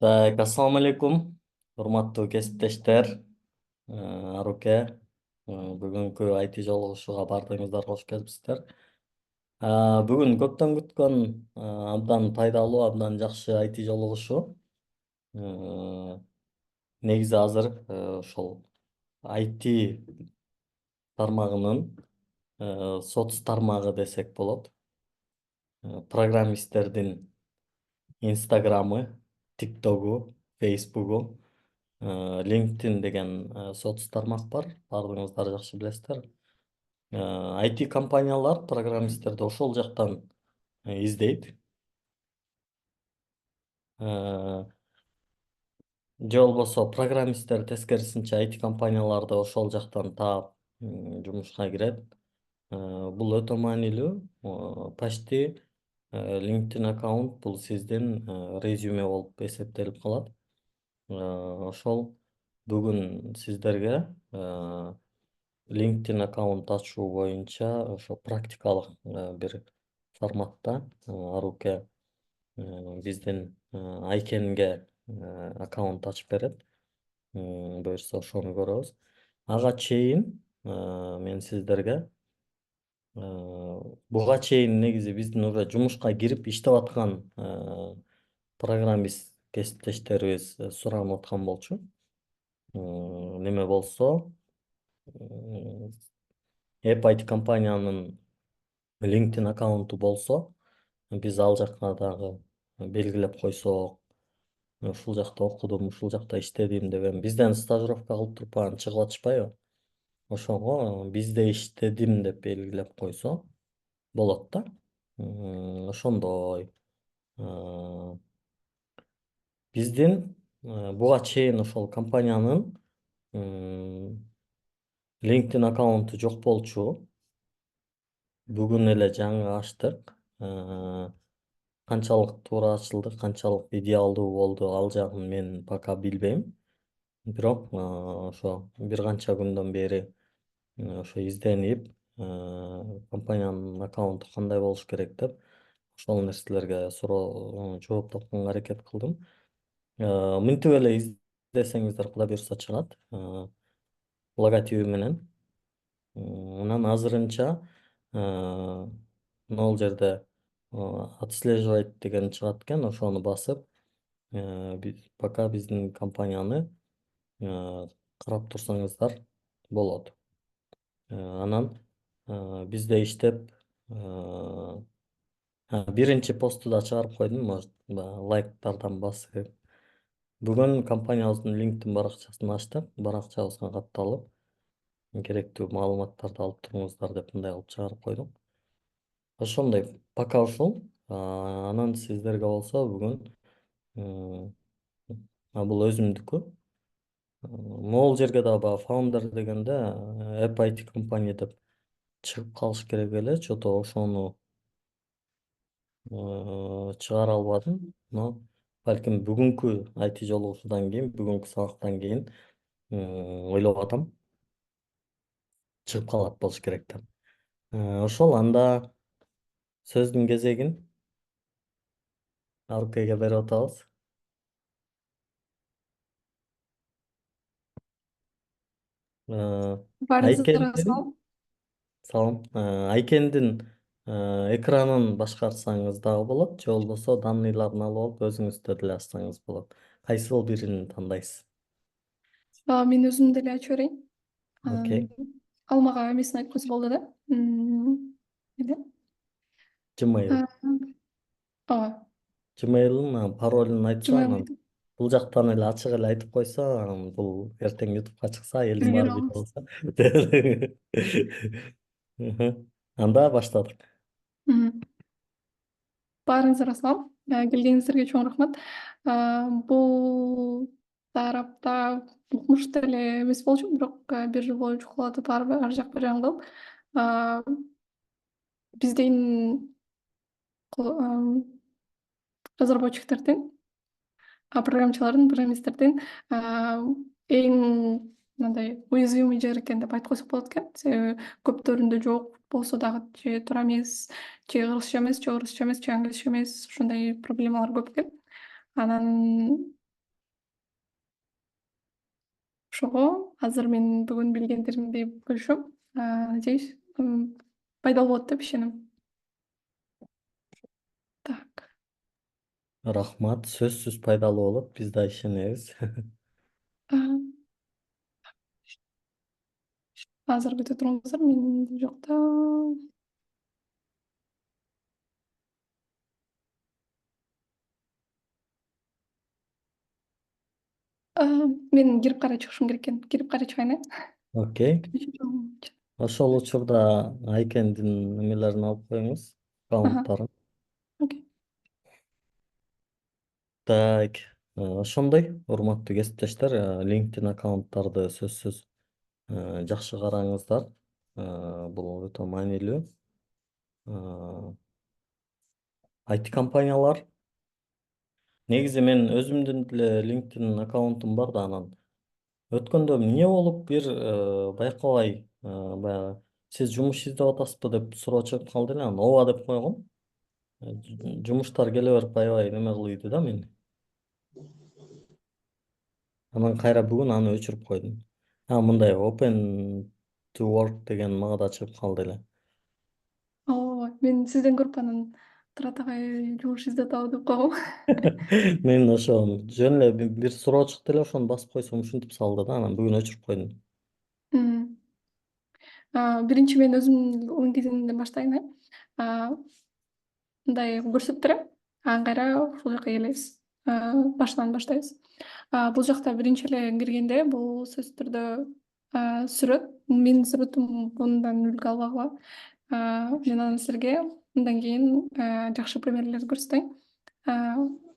Так, ассаламу алейкум, урматтуу кесиптештер, Аруке, бүгүнкү IT жолугушууга баардыгыңыздар кош келипсиздер. Бүгүн көптөн күткөн абдан пайдалуу, абдан жакшы IT жолугушуу. Э, Негизи азыр ошол IT тармагынын соц тармагы десек болот. Программисттердин Инстаграмы, ТикТогу, Фейсбугу, LinkedIn деген соц тармак бар. Баардыгыңыздар жакшы билесиздер. IT компаниялар программисттерди ошол жактан издейт. Э, Же болбосо программисттер тескерисинче IT компанияларды ошол жактан таап жумушка кирет. Бул өтө маанилүү. Почти LinkedIn аккаунт бул сиздин резюме болуп эсептелип калат. Ошол бүгүн сиздерге LinkedIn аккаунт ачуу боюнча ошо практикалык бир форматта Аруке биздин Айкенге аккаунт ачып берет. Буюрса ошону көрөбүз. Ага чейин мен сиздерге буга чейин негизи биздин уже жумушка кирип иштеп аткан программист кесиптештерибиз суранып аткан болчу. Неме болсо, App IT компаниянын LinkedIn аккаунту болсо, биз ал жакка дагы белгилеп койсок, ушул жакта окудум, ушул жакта иштедим деп эми бизден стажировка кылып туруп анан чыгып атышпайбы? Ошого бизде иштедим деп белгилеп койсо болот да. Ошондой. Биздин буга чейин ошол компаниянын LinkedIn аккаунту жок болчу. Бүгүн эле жаңы ачтык. Канчалык туура ачылды, канчалык идеалдуу болду, ал жагын мен пока билбейм. Бирок ошо бир канча күндөн бери ошо изденип, компаниянын аккаунту кандай болуш керек деп ошол нерселерге суроо жооп тапканга аракет кылдым. Мынтип эле издесеңиздер Кудай буюрса чыгат. Логотиби менен. Анан азырынча могул жерде отслеживать деген чыгат экен, ошону басып пока биздин компанияны карап турсаңыздар болот. Анан бизде иштеп биринчи постту да чыгарып койдум, может лайктардан басып. Бүгүн компаниябыздын LinkedIn баракчасын ачтык, баракчабызга катталып керектүү маалыматтарды алып туруңуздар деп мындай кылып чыгарып койдук. Ошондой пока ушул. Анан сиздерге болсо бүгүн бул өзүмдүкү. Могул жерге да баягы founder дегенде App IT компания деп чыгып калыш керек эле. Чото ошону чыгара албадым. Но балким бүгүнкү IT жолугушуудан кийин, бүгүнкү сабактан кийин ойлоп атам. Чыгып калат болуш керек деп. Ошол анда сөздүн кезегин Арукеге берип атабыз. Баарыңыздарга Айкендин салам. салам. Айкендин экранын башкарсаңыз дагы болот, же болбосо данныйларын алып алып өзүңүз деле ачсаңыз болот. Кайсыл бирин тандайсыз? Мен өзүм деле ачып берейин. Окей. Ал мага эмесин айтып койсо болду да. Эле. Gmail. Ооба, Gmail'ın паролун айтса, анан Gmail бул жактан эле ачык эле айтып койсо, анан бул эртең YouTubeга чыкса, элдин билген баары билип алабыз. алса. Анда баштадык. Баарыңыздарга салам. Келгениңиздерге чоң рахмат. Бул тарапта укмуш деле эмес болчу, бирок бир жыл бою чукулап атып ар жак бир жагын кылып. Биздин разработчиктердин, программчылардын, программисттердин эң мындай уязвимый жери экен деп айтып койсок болот экен. Себеби көптөрүндө жок болсо дагы же туура эмес, же кыргызча эмес, же орусча эмес, же англисче эмес, ушундай проблемалар көп экен. Анан ошого азыр мен бүгүн билгендеримди бөлүшөм. Надеюсь, пайдалуу болот деп ишенем. Так. Рахмат, сөзсүз пайдалуу болот, биз да ишенебиз. А, Азыр күтүп туруңуздар, мен бул жакта. Мен кирип карай чыгышым керек экен. Кирип карай чыгайын, Окей. Ошол учурда Айкендин немелерин алып коюңуз, Ага, аккаунттарын. окей. Так, ошондой, урматтуу кесиптештер, LinkedIn аккаунттарды сөзсүз жакшы караңыздар. Бул өтө маанилүү. IT компаниялар, негизи мен өзүмдүн деле LinkedIn аккаунтум бар да, анан өткөндө эмне болуп бир байкабай баягы сиз жумуш издеп атасызбы деп суроо чыгып калды эле, анан ооба деп койгом. Жумуштар келе берип аябай неме кылыйды да мени. Анан кайра бүгүн аны өчүрүп койдум. Мындай open to work деген мага да чыгып калды эле. Мен сизден көрүп анан Турат агай жумуш издеп атабы деп койгом. Мен ошо жөн эле бир суроо чыкты эле, ошону басып койсом ушинтип салды да, анан бүгүн өчүрүп койдум. Биринчи мен өзүмдүн LinkedIn'ден баштайын, мындай көрсөтүп берем. Анан кайра ушул жака келебиз. Башынан баштайбыз. Бул жакта биринчи эле киргенде бул сөзсүз түрдө сүрөт. Менин сүрөтүм мындан үлгү албагыла. Мен анан силерге мындан кийин жакшы примерлерди көрсөтөйүн.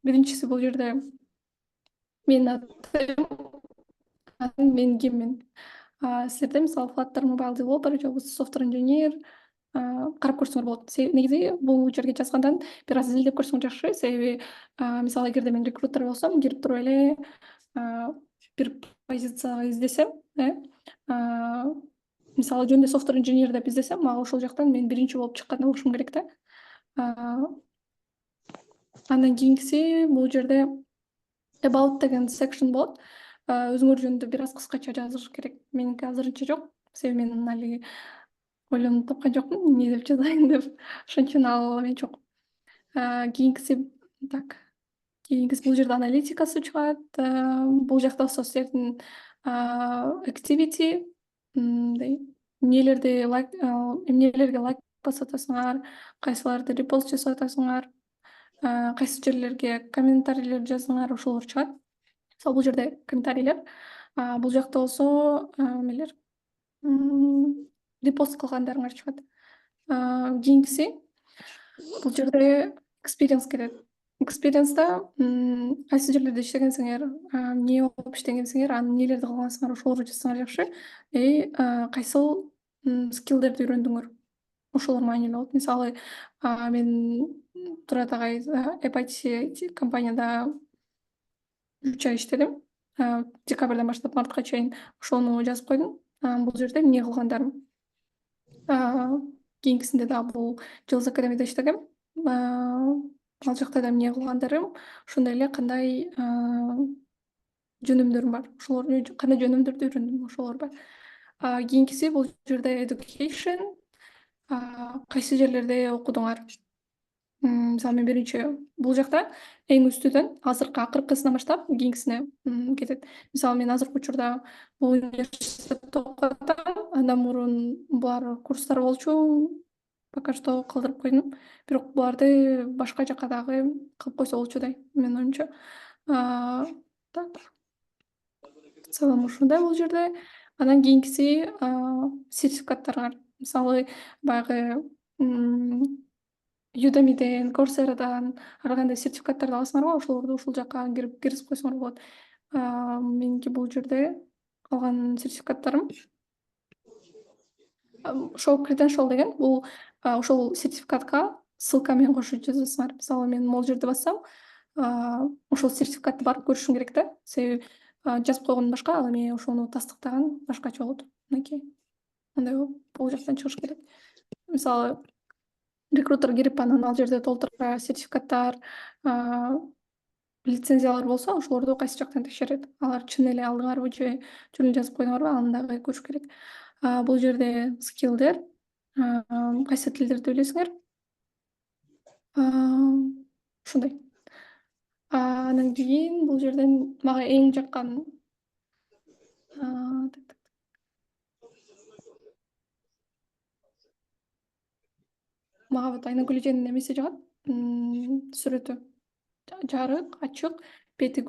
Биринчиси бул жерде менин атым, анан мен киммин. Силерде мисалы Flutter Mobile Developer же болбосо Software Engineer карап көрсөңөр болот. Негизи бул жерге жазгандан бир аз изилдеп көрсөң жакшы. Себеби мисалы эгерде мен рекрутер болсом, кирип туруп эле бир позицияга издесем, мисалы жөнүндө Software Engineer деп издесем, мага ошол жактан мен биринчи болуп чыккандай болушум керек да. Андан кийинкиси бул жерде About деген section болот. Өзүңөр жөнүндө бир аз кыскача жазыш керек. Меники азырынча жок. Себеби мен али ойлонуп тапкан жокмун, эмне деп жазайын деп. Ошон үчүн ал эме жок. Кийинкиси так. Кийинкиси бул жерде аналитикасы чыгат. Бул жакта болсо силердин activity, мындай эмнелерге лайк басып атасыңар, кайсыларды репост жасап атасыңар, кайсы жерлерге комментарийлер жаздыңар, ошолор чыгат. Мисалы бул жерде комментарийлер. Бул жакта болсо эмелер репост кылгандарыңар чыгат. Кийинкиси бул жерде experience келет. Experience'да кайсы жерлерде иштегенсиңер, эмне болуп иштегенсиңер, анан эмнелерди кылгансыңар, ошолорду жазсаңар жакшы. Кайсыл скиллдерди үйрөндүңөр, ошолор маанилүү болот. Мисалы мен Турат агай Apache компанияда 3 ай иштедим. Декабрдан баштап мартка чейин ошону жазып койдум. Бул жерде эмне кылгандарым. Кийинкисинде дагы бул Jills Academy'де иштегем. Ал жакта да эмне кылгандарым, ошондой эле кандай жөнүмдөрүм бар. Кандай жөнүмдөрдү үйрөндүм, ошолор бар. Кийинкиси бул жерде education. Кайсы жерлерде окудуңар? Мисалы мен биринчи бул жакта эң үстүдөн акыркысынан баштап кийинкисине кетет. Мисалы мен азыркы учурда бул университетте окуп атам. Андан мурун булар курстар болчу. Пока что калтырып койдум. Бирок буларды башка жака дагы кылып койсо болчудай, менин оюмча. Так. В целом ушундай бул жерде. Андан кийинкиси сертификаттарыңар. Мисалы баягы Udemy'ден, Courseraдан ар кандай сертификаттарды аласыңарбы, ошолорду ушул жака киргизип койсоңор болот. Меники бул жерде калган сертификаттарым. Show credential деген бул ошол сертификатка ссылка менен кошуп жазасыңар. Мисалы мен могул жерде бассам, ошол сертификатты барып көрүшүм керек да. Себеби жазып койгондон башка, ал эми ошону тастыктаган башкача болот. Мынакей. Андай болуп, бул жактан чыгыш керек. Мисалы рекрутер кирип анан ал жерде толтуруп сертификаттар, лицензиялар болсо ошолорду кайсы жактан текшерет, алар чын эле алдыңарбы же жөн эле жазып койдуңарбы, аны дагы көрүш керек. Бул жерде скиллдер, кайсы тилдерди билесиңер? Ушундай. Анан кийин бул жерден мага эң жаккан мага вот Айнагүл эженин эмеси жагат. Сүрөтү жарык, ачык, бети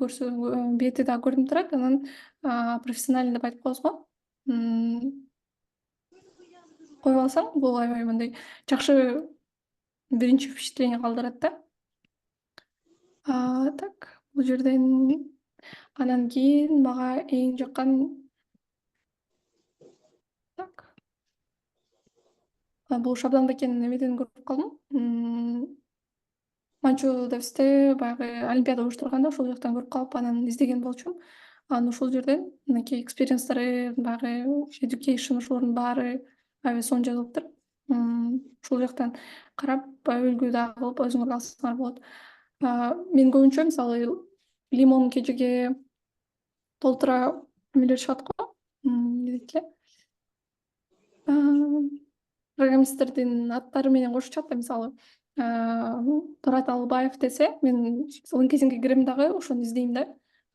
да көрүнүп турат. Анан профессиональный деп айтып коебуз го. Коюп алсаң, бул аябай мындай жакшы биринчи впечатление калтырат да. Так, бул жерден анан кийин мага эң жаккан так. Бул Шабдан Бекенин эмеден көрүп калдым. Манчу Девсте баягы олимпиада уюштурганда ошол жактан көрүп калып, анан издеген болчумун. Анан ошол жерден мынакей экспириенстары, баягы education ошолордун баары аябай сонун жазылыптыр. Ошол жактан карап, үлгү дагы кылып өзүңөр алсаңар болот. Мен көбүнчө мисалы лимон кежеге толтура эмелер чыгат го. Эмне дейт эле? Программисттердин аттары менен кошуп чыгат да, мисалы Турат Алыбаев десе, мен LinkedInге кирем дагы ошону издейм да.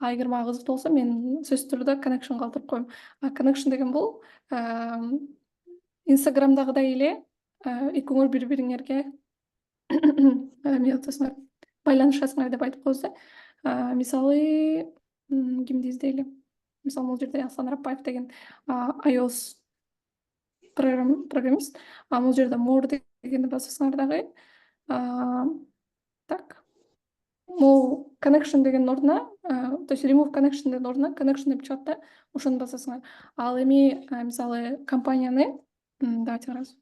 Эгер мага кызыктуу болсо, мен сөзсүз түрдө connection калтырып коем. Connection деген бул Инстаграмдагыдай эле экөөңөр бири-бириңерге эмне атасыңар, байланышасыңар деп айтып коебуз да. Мисалы кимди издейли? Мисалы, бул жерде Аслан Рапаев деген iOS программист. Бул жерде more дегенди басасыңар дагы. Так. Могу connection деген ордуна, то есть remove connection деген ордуна connection деп чыгат да, ошону басасыңар. Ал эми мисалы компанияны, давайте карабыз.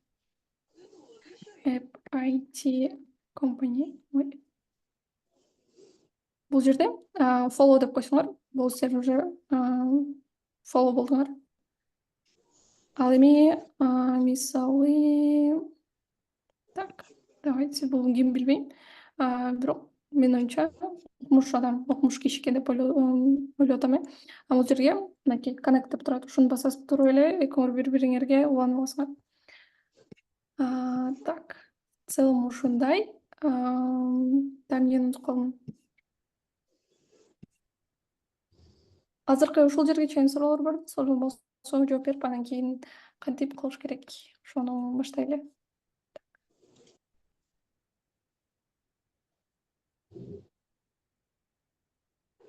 App IT company. Бул жерде follow деп койсоңор, бул силер уже follow болдуңар. Ал эми мисалы так, давайте, бул ким билбейм. Бирок менин оюмча окумуш адам, окумуш киши экен деп ойлоп атам. Бул жерге мынакей connect деп турат. Ушуну басасыз туруп эле экөөңөр бири-бириңерге уланып аласыңар. Так, в целом ушундай. Там эмнени унутуп калдым. Азыркы ушул жерге чейин суроолор бар. Суроолор болсо жооп берип, анан кийин кантип кылыш керек, ошону баштайлы.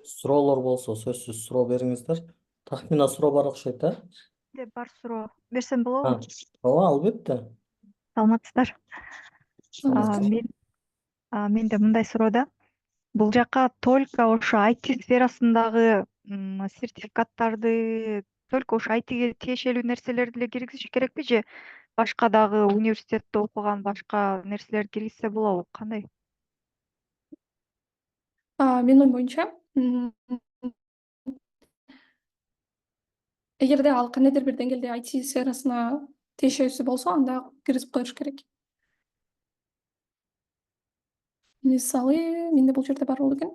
Суроолор болсо сөзсүз суроо бериңиздер. Тахмина суроо бар окшойт, Бар суроо берсем болобу? Ооба, албетте. Саламатсыздар. Менде мындай суроо да. Бул жака только ошо IT сферасындагы сертификаттарды, только ошо ITге тиешелүү нерселерди эле киргизиш керекпи же башка дагы университетте окуган башка нерселерди киргизсе болобу? Кандай? Менин оюм боюнча, эгерде ал кандайдыр бир деңгээлде IT сферасына тиешеси болсо, анда киргизип коюш керек. Мисалы, менде бул жерде бар болду экен.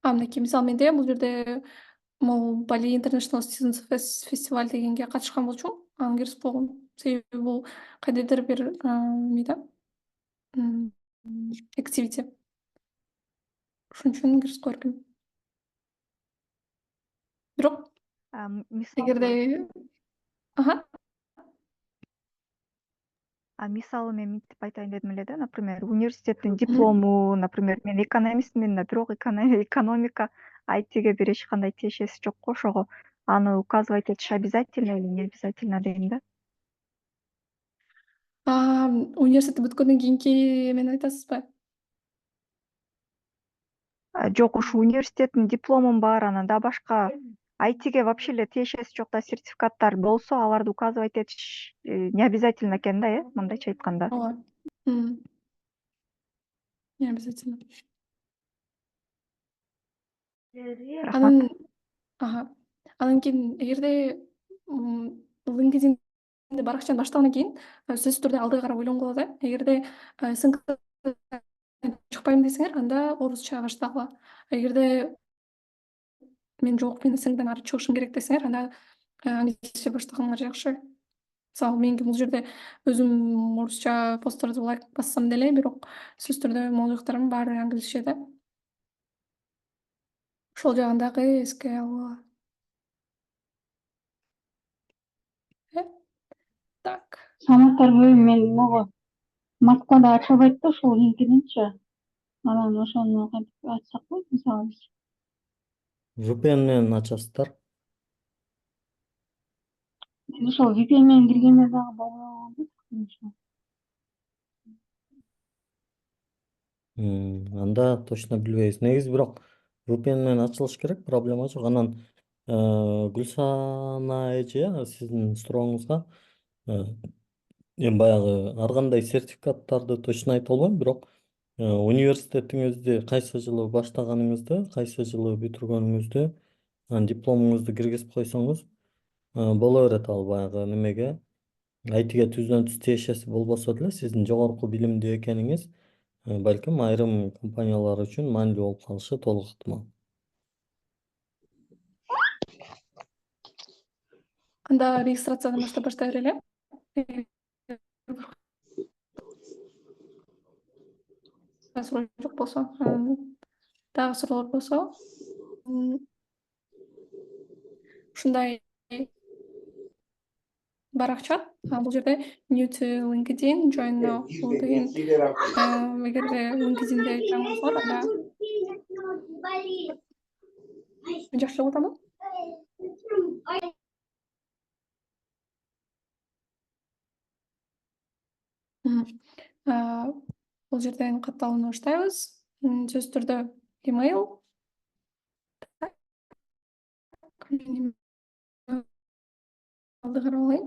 Мынакей, мисалы, менде бул жерде могу Bali International Students фестиваль дегенге катышкан болчумун. Аны киргизип койгом. Себеби бул кандайдыр бир эме да, activity. Ошон үчүн киргизип коер экенмин. Бирок эгерде Мисалы мен мынтип айтайын дедим эле да, например, университеттин диплому, например, мен экономистмин да, бирок экономика ITге бир эч кандай тиешеси жок го, ошого аны указывать этиш обязательно или не обязательно дейм да. Университетти бүткөндөн кийинки эмени айтасызбы? Жок, ушу университеттин дипломум бар, анан да башка ITге вообще эле тиешеси жок да сертификаттар болсо, аларды указывать этиш не обязательно экен да, мындайча айтканда. Ооба. Не обязательно. Рахмат. Анан кийин эгерде LinkedIn баракчаны баштагандан кийин сөзсүз түрдө алдыга карап ойлонгула да. Эгерде чыкпайм десеңер, анда орусча баштагыла. Эгерде мен жок, мен сенден ары чыгышым керек десеңер, анда англисче баштаганыңар жакшы. Мисалы менин бул жерде өзүм орусча постторду лайк бассам деле, бирок сөз түрдө могул жактарым баары англисчеде. Ошол жагын дагы эске алгыла. Так. Саматтарбы мен могу Москвада ачылбайт да ошол LinkedIn-чи. Анан ошону кантип ачсакпы, мисалы биз. VPN менен ачасыздар. Сиз ошол VPN менен киргенде дагы болбойбу. Анда точно билбейбиз. Негизи бирок VPN менен ачылыш керек, проблема жок. Анан Гүлсана эже сиздин сурооңузга эми баягы ар кандай сертификаттарды точно айта албайм, бирок университетиңизди кайсы жылы баштаганыңызды, кайсы жылы бүтүргөнүңүздү, анан дипломуңузду киргизип койсоңуз боло берет. Ал баягы немеге айтиге түздөн түз тиешеси болбосо деле сиздин жогорку билимдүү экениңиз балким айрым компаниялар үчүн маанилүү болуп калышы толук ыктымал. Анда регистрациядан баштап баштай берели. Суроо жок болсо, дагы суроолор болсо, ушундай баракча. Бул жерде new to LinkedIn, join now бул деген. Эгерде LinkedInде жаңылсаңар, анда мен жакшы чыгып атамбы? Бул жерден катталууну баштайбыз. Сөз түрдө email. Алды карап алайын.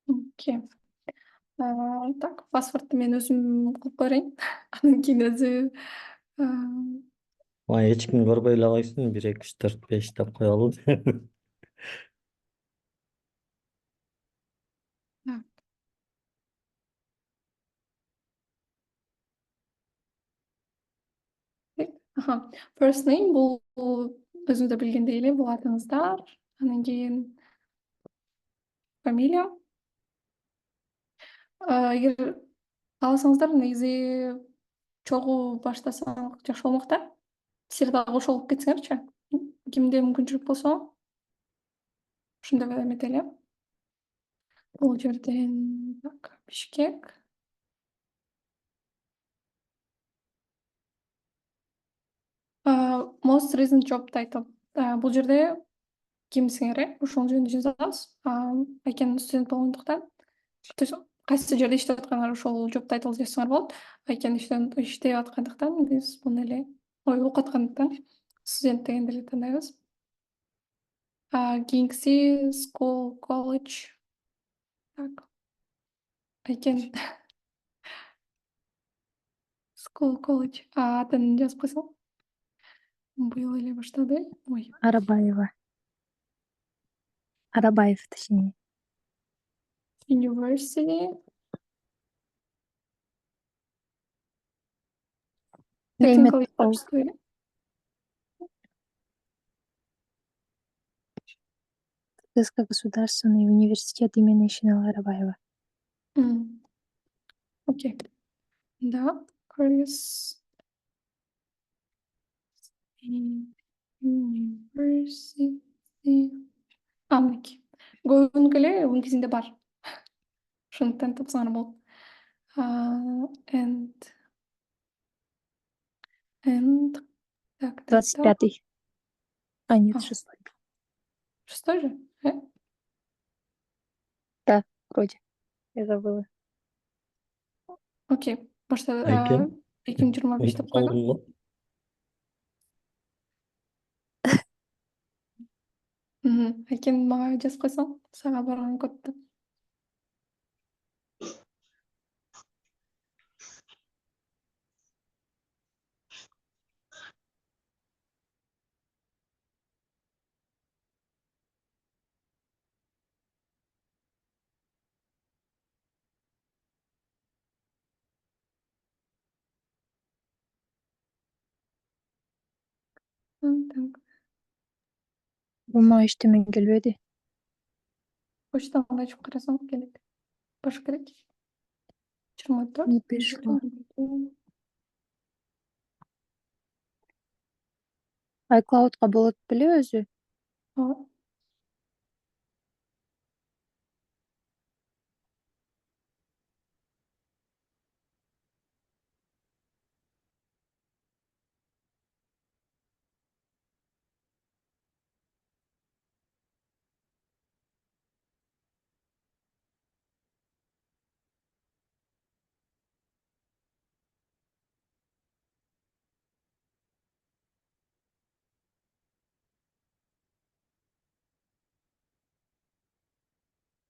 Окей. Так, паспортты мен өзүм кылып берейин. Анан кийин өзү Эч ким көрбөй эле койсун, 1 2 3 4 5 деп коелу. first name бул өзүңүз да билгендей эле бул атыңыздар. Анан кийин фамилия. Эгер кааласаңыздар, негизи чогуу баштасаң жакшы болмок да. Силер дагы кошулуп кетсеңерчи. Кимде мүмкүнчүлүк болсо ошондой эметели. Бул жерден так, Бишкек. Most recent job title. Бул жерде кимсиңер, ошол жөнүндө жазабыз. Экен студент болгондуктан, то есть кайсы жерде иштеп атканыңар ошол job title жазсаңар болот. Экен иштеп аткандыктан биз буну эле окуп аткандыктан студент дегенди эле тандайбыз. Кийинкиси school, college. Так. Экен school, college. Атын жазып койсоң. Быйыл эле баштады. Ой. Арабаев, точнее. University. Name Technical it all. University. Кыргызский государственный университет имени Шенала Арабаева. Окей. Да, Кыргыз University. Мынакей. Көбүнүкү эле LinkedIn'де бар. Ошондуктан тапсаңар болот. And так. 25-й. Нет, 6-й. 6-й же? Да, вроде. Я забыла. Окей. Башта Экен 2025 деп койдум. калдым го. Экен мага жазып койсоң, сага барган кодду. Так. Бума иштеме келбеди. Почтадан ачып карасаң келет. Баш керек. 24. Не пришло. iCloud'га болот беле өзү? Ооба.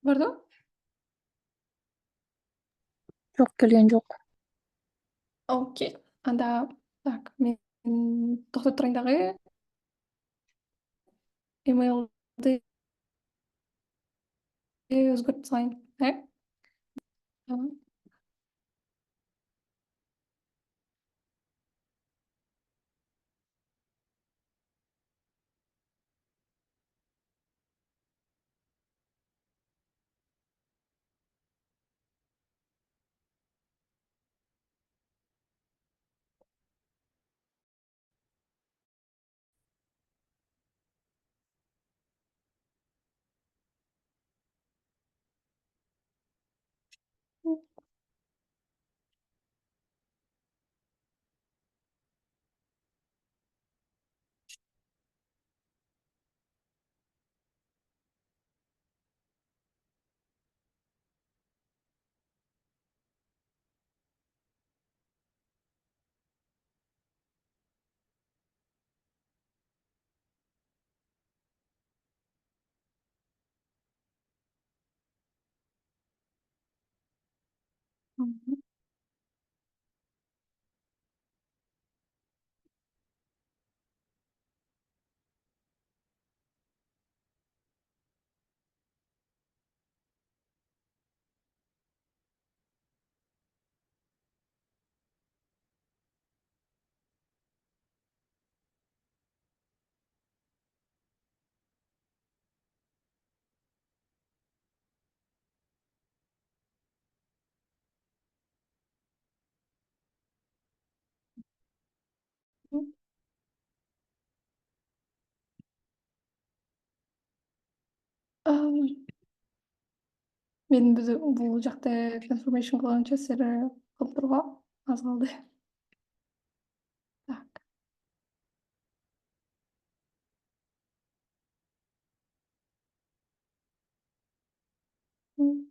Барды? Жок, келген жок. Окей. Анда так, мен токтоп турайын дагы. Email'ды өзгөртүп салайын. Tamam. Мгм. Ам, Мен бул жакта confirmation кылганча сиз кылып турууга аз калды. Так. М,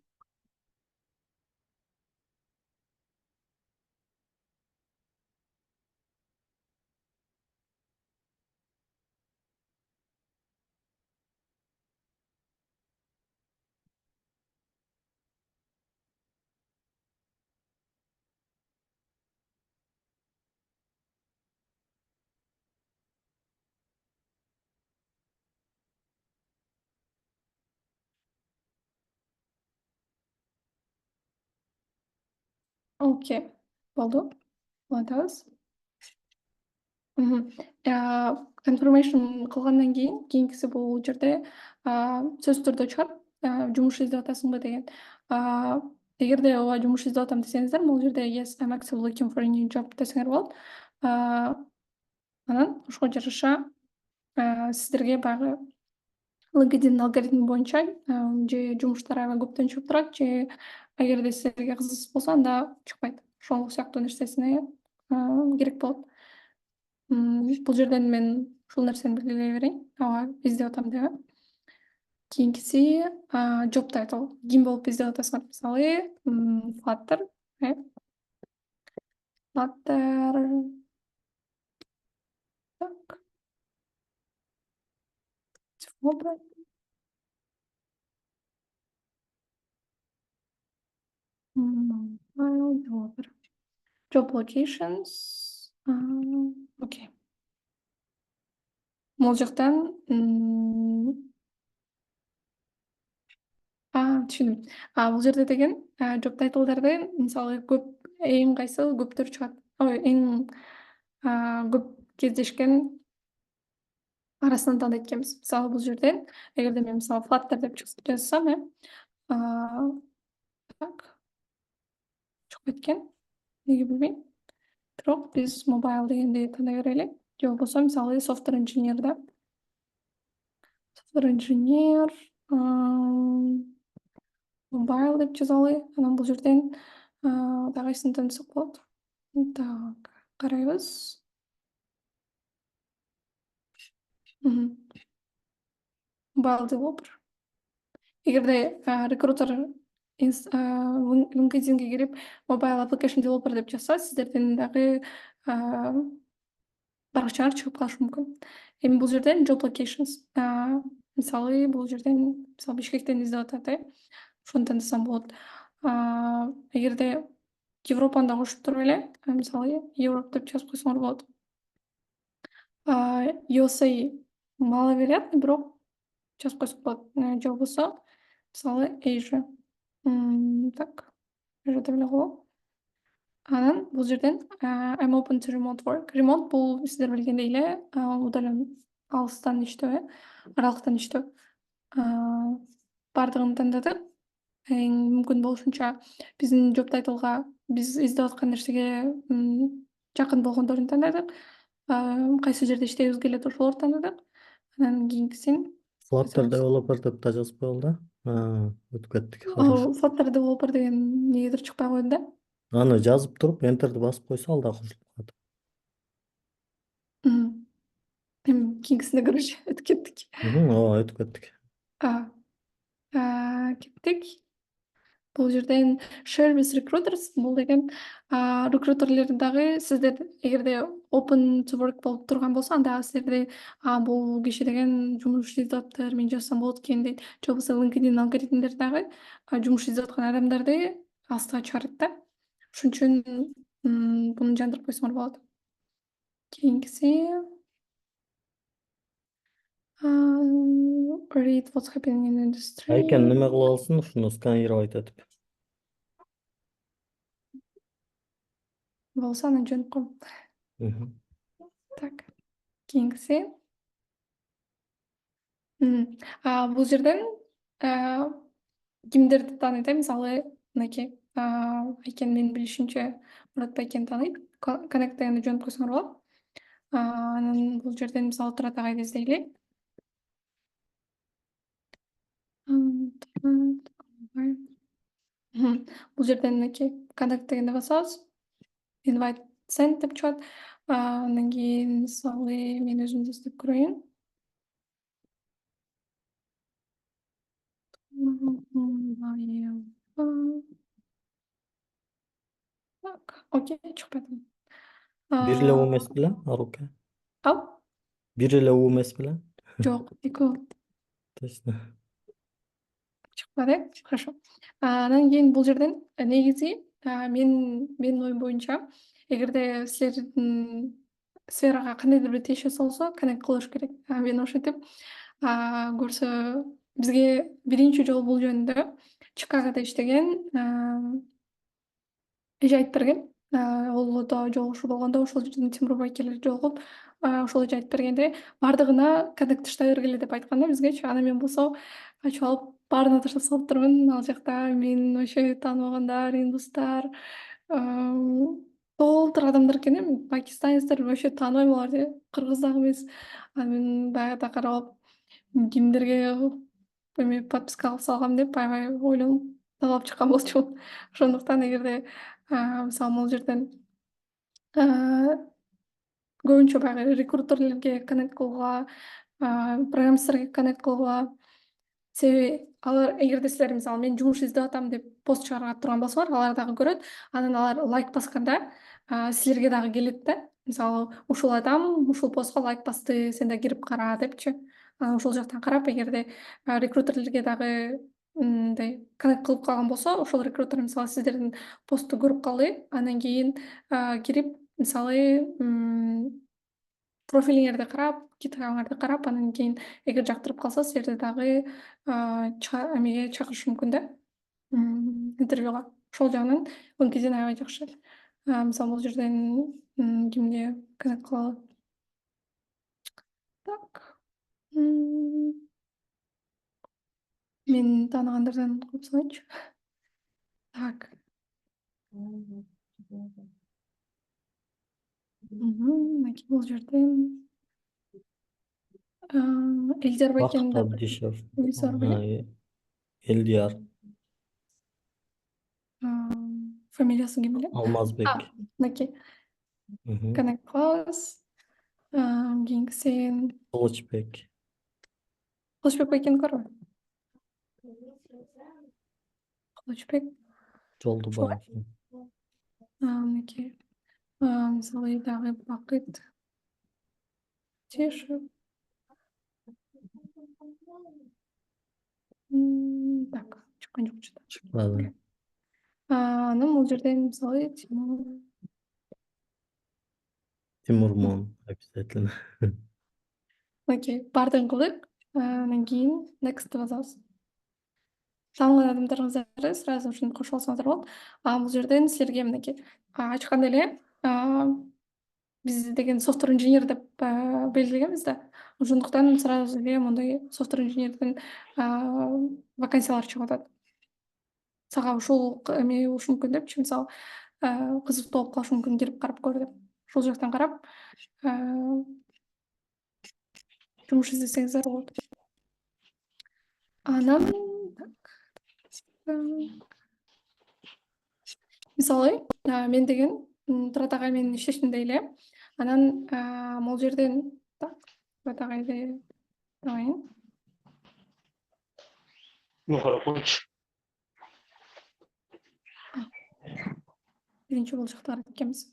Окей. Болду. Улантабыз. Мгм. Confirmation кылгандан кийинкиси бул жерде сөзсүз түрдө чыгат. Жумуш издеп атасыңбы деген. Эгерде ооба жумуш издеп атам десеңиздер, бул жерде yes, I'm actually looking for a new job десеңер болот. Анан ошого жараша сиздерге баягы LinkedIn алгоритми боюнча же жумуштар аябай көптөн чыгып турат, же эгерде силерге кызыксыз болсо анда чыкпайт. Ошол сыяктуу нерсесине керек болот. Бул жерден мен ушул нерсени белгилей берейин. Ооба, издеп атам деп. Кийинкиси job title. Ким болуп издеп атасыңар? Мисалы, Flutter, Flutter. Так. Developer. File developer. Job locations. Окей. Могул жактан түшүндүм. Бул жерде деген job titlе'дарды мисалы эң кайсы көптөр чыгат. Ой, эң көп кездешкен арасынан тандайт экенбиз. Мисалы бул жерден эгерде мен мисалы Flutter деп жазсам, так, чыгып кеткен. Неге билбейм. Бирок биз mobile дегенди тандай берели. Же болбосо мисалы software engineer да. Software engineer, mobile деп жазалы. Анан бул жерден дагы кайсысын тандасак болот. Так, карайбыз. Mobile developer. Эгерде рекрутер LinkedIn'ге кирип mobile application developer деп жазса, сиздерден дагы баракчалар чыгып калышы мүмкүн. Эми бул жерден job locations. Мисалы бул жерден мисалы Бишкектен издеп атат, ошону тандасам болот. Эгерде Европаны да кошуп туруп эле, мисалы Europe деп жазып койсоңор болот. USA маловероятно, бирок жазып койсок болот. Же болбосо мисалы Asia. Так, Asia'да эле коелу. Анан бул жерден I'm open to remote work. Remote бул сиздер билгендей эле удален алыстан иштөө, аралыктан иштөө. Бардыгын тандадык. Эң мүмкүн болушунча биздин job title'га биз издеп аткан нерсеге жакын болгондорун тандадык. Кайсы жерде иштегибиз келет ошолорду тандадык. Анан кийинкисин Flutter developer деп да жазып коелу да. Өтүп кеттик. Хорошо. Flutter developer деген негедир чыкпай койду да. Аны жазып туруп, enter'ди басып койсо ал да кошулуп калат. Эми кийинкисине көрөчү өтүп кеттик. Ооба, өтүп кеттик. Кеттик. Бул жерден service recruiters бул деген рекрутерлер дагы сиздер эгерде open to work болуп турган болсо, анда сиздерде бул киши деген жумуш издеп атыптыр, мен жазсам болот экен дейт. Же болбосо LinkedIn алгоритмдер дагы жумуш издеп аткан адамдарды астыга чыгарат да. Ошон үчүн буну жандырып койсоңор болот. Кийинкиси read what's happening in the industry. Айкен неме кыла алсын, ушуну сканировать этип. Болсо анан жөнүп коем. Так, кийинкиси. Бул жерден кимдерди тааныйт, мисалы, мынакей, Айкен менин билишимче Мурат Байкен тааныйт. Connect дегенди жөнүп койсоңор болот. Анан бул жерден мисалы Турат агайды издейли. Бул жерден мынакей Connect дегенди басабыз. Invite send деп чыгат. Андан кийин мисалы мен өзүм да издеп көрөйүн. Так, окей, чыкпады. Бир эле у эмес беле, Арука? Ал? Бир эле у эмес беле? Жок, экөө. Точно. Чыкпады, хорошо. Анан кийин бул жерден негизи менин оюм боюнча, эгерде силердин сферага кандайдыр бир тиешеси болсо, connect кылыш керек. Мен ошентип көрсө бизге биринчи жолу бул жөнүндө Чикагода иштеген эже айтып берген. Олдо жолугушуу болгондо ошол жерден Тимур Байкелер жолугуп, ошол эже айтып бергенде бардыгына connect таштай бергиле деп айткан да бизгечи. Анан мен болсо ачып алып баарына таштап салыптырмын. Ал жакта менин вообще тааныбагандар, индустар, толтур адамдар экен эми. Пакистанецтер вообще тааныбайм аларды, кыргыз дагы эмес. Анан мен баягыда карап кимдерге эме подписка кылып салгам деп аябай ойлонуп талап чыккан болчумун. Ошондуктан эгерде мисалы могул жерден көбүнчө баягы рекрутерлерге connect кылууга, программисттерге connect кылууга. Себеби алар эгерде силер мисалы мен жумуш издеп атам деп пост чыгарып турган болсоңор, алар дагы көрөт. Анан алар лайк басканда силерге дагы келет да. Мисалы ушул адам ушул постко лайк басты, сен да кирип кара депчи. Анан ошол жактан карап, эгерде рекрутерлерге дагы мындай connect кылып калган болсо, ошол рекрутер мисалы сиздердин постту көрүп калды. Андан кийин кирип мисалы профилиңерди карап, гитхабыңарды карап, анан кийин эгер жактырып калса, силерди дагы эмеге чакырышы мүмкүн да, интервьюга. Ошол жагынан LinkedIn аябай жакшы. Мисалы бул жерден кимге connect кыла алат? Так, Мен тааныгандардан коюп салайынчы. Так. Мынакей бул жерден Элдер Байкен Бакыт Абдишев, режиссер белем. Элдияр, Фамилиясын ким билем? Алмазбек. Мынакей Мгм. Канек Клаус, кийинки сен Кылычбек. Кылычбек Байкенди көрбөйм. Кылычбек, Жолдубаев. мынакей мисалы дагы Бакыт Тешев. Так, чыккан жок чыда. Чыкпады. Анан бул жерден мисалы Тимурмон обязательно. Окей, бардыгын кылдык. Анан кийин next басабыз. Таанган адамдарыңыздарды сразу ушинтип кошуп алсаңыздар болот. Бул жерден силерге мынакей ачканда эле биз деген софтвер инженер деп белгилегенбиз да. Ошондуктан сразу эле мондай софтвер инженердин вакансиялары чыгып атат. Сага ушул эме болушу мүмкүн депчи, мисалы кызыктуу болуп калышы мүмкүн, кирип карап көр деп. Ушул жактан карап жумуш издесеңиздер болот. Анан мисалы мен деген Турат агай менен иштештим дейли. Анан могул жерден Турат агайды табайын. Карап койчу. Биринчи бул жакта карап экенбиз.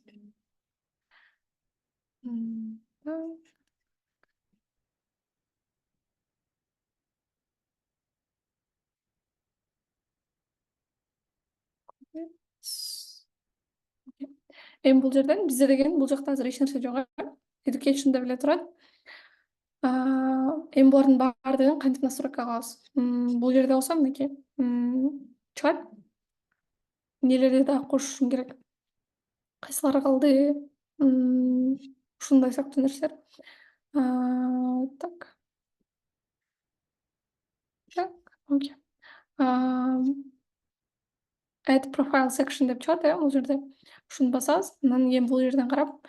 Эми бул жерден бизде деген бул жакта азыр эч нерсе жок. Education деп эле турат. Эми булардын баардыгын кантип настройка кылабыз? Бул жерде болсо мынакей чыгат. Нелерди дагы кошушум керек? Кайсылары калды? Ушундай сыяктуу нерселер. Так. Окей. Add profile section деп чыгат, бул жерде. Ушуну басабыз. Анан эми бул жерден карап,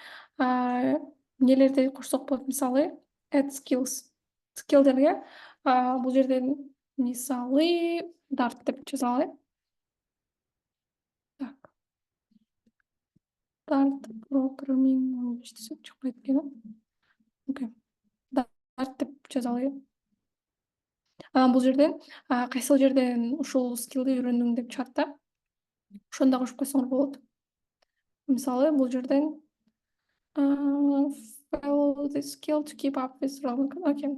нелерди кошсок болот? Мисалы, add skills. Skill'дерге бул жерден мисалы Dart деп жазалы. Так. Dart programming иштесе чыкпайт экен. Окей. Dart деп жазалы. Бул жерден кайсыл жерден ушул скиллди үйрөндүң деп чыгат да. Ошондо кошуп койсоңор болот. Мисалы бул жерден follow the skill to keep up with relevant. Окей.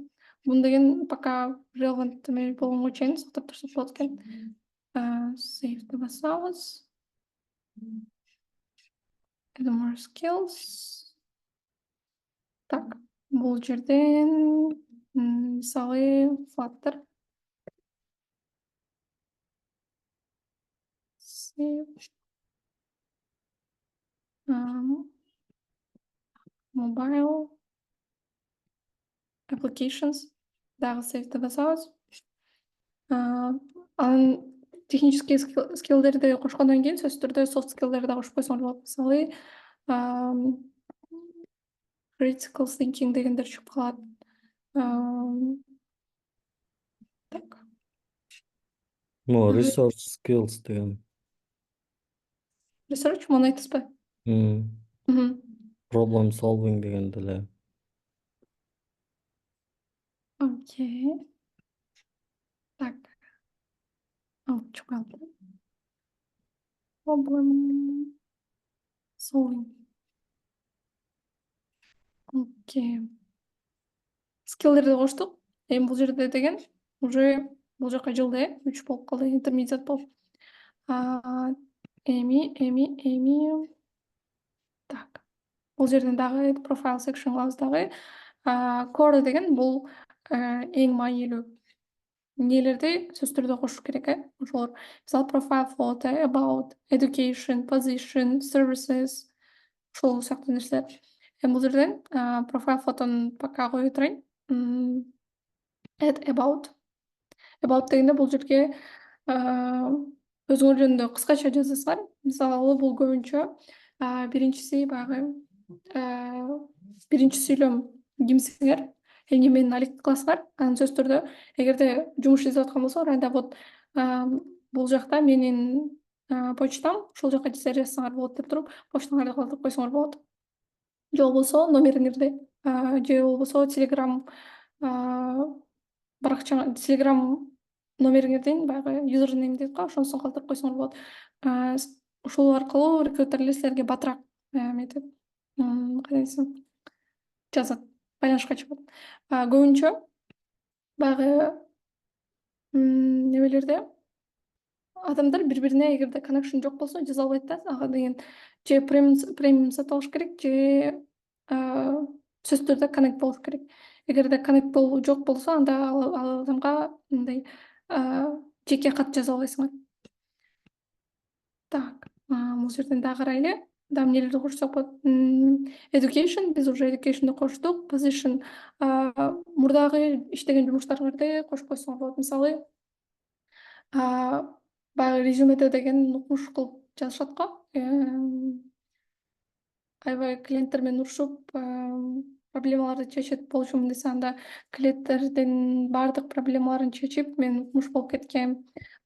Бун деген пока relevant эме болгонго чейин сактап турсак болот экен. Save деп басабыз. Add more skills. Так, бул жерден мисалы Flutter. Save. Mobile applications. Дагы save деп басабыз. Анан технический скиллдерди кошкондон кийин сөзсүз түрдө soft skillдерди кошуп койсоңор болот. Мисалы critical thinking дегендер чыгып калат. Так. Resource skills деген. Research муну айтасызбы? Problem solving деген деле. Окей. Так. Чыгып калды. Problem solving. Окей. Скиллдерди коштук. Эми бул жерде деген уже бул жака жылды, 3 болуп калды, интермедиат болуп. Эми. Так. Бул жерден дагы profile section кылабыз дагы. Core деген бул эң маанилүү нелерди сөзсүз түрдө кошуш керек, ошолор. Мисалы profile photo, about, education, position, services, ошол сыяктуу нерселер. Эми бул жерден profile фотону пока кое турайын. about дегенде бул жерге өзүңөр жөнүндө кыскача жазасыңар. Мисалы бул көбүнчө биринчиси баягы биринчи сүйлөм кимсиңер, эмне менен алек кыласыңар. Анан сөзсүз түрдө эгерде жумуш издеп аткан болсоңор, анда вот бул жакта менин почтам, ушул жака жазсаңар болот деп туруп, почтаңарды калтырып койсоңор болот. Же болбосо номериңерди, же болбосо Telegram баракча, Telegram номериңердин баягы юзернейм дейт го, ошонусун калтырып койсоңор болот. Ушул аркылуу рекрутерлер силерге батыраак эметет, кандай десем, жазат, байланышка чыгат. Көбүнчө баягы немелерде адамдар бири-бирине эгерде connection жок болсо жаза албайт да. Ага деген же премиум сатып алыш керек, же сөзсүз түрдө connect болуш керек. Эгерде connect жок болсо, анда ал адамга мындай жеке кат жаза албайсыңар. Так, бул жерден дагы карайлы. Дагы эмнелерди кошсок болот? Education, биз уже education'ды коштук. Position, мурдагы иштеген жумуштарыңарды кошуп койсоңор болот. Мисалы, баягы резюмеде деген укмуш кылып жазышат го. Аябай клиенттер менен урушуп, проблемаларды чечет болчумун десе, анда клиенттердин баардык проблемаларын чечип, мен укмуш болуп кеткем,